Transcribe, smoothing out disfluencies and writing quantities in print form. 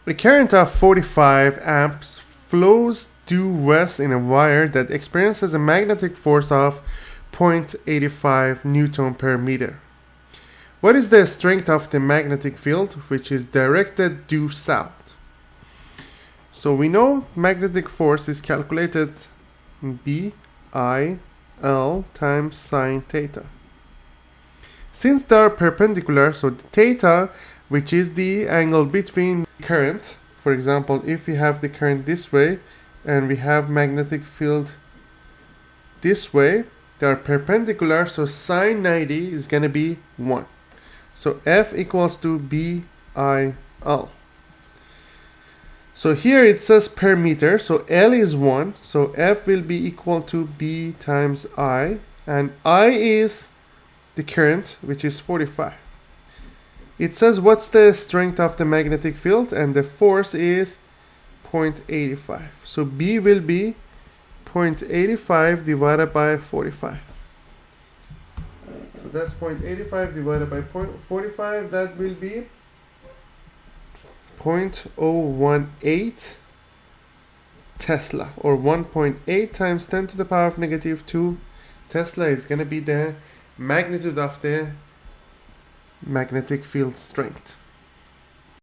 A current of 45 amps flows due west in a wire that experiences a magnetic force of 0.85 Newton per meter. What is the strength of the magnetic field which is directed due south? So we know magnetic force is calculated B-I-L times sine theta. Since they are perpendicular, so the theta, which is the angle between current, for example, if we have the current this way and we have magnetic field this way, they are perpendicular, so sine 90 is going to be 1. So F equals to B-I-L. So here it says per meter, so L is 1, so F will be equal to B times I, and I is the current, which is 45. It says what's the strength of the magnetic field, and the force is 0.85. So B will be 0.85 divided by 45. So that's 0.85 divided by 0.45, that will be 0.018 Tesla, or 1.8 times 10 to the power of negative 2 Tesla is going to be the magnitude of the magnetic field strength.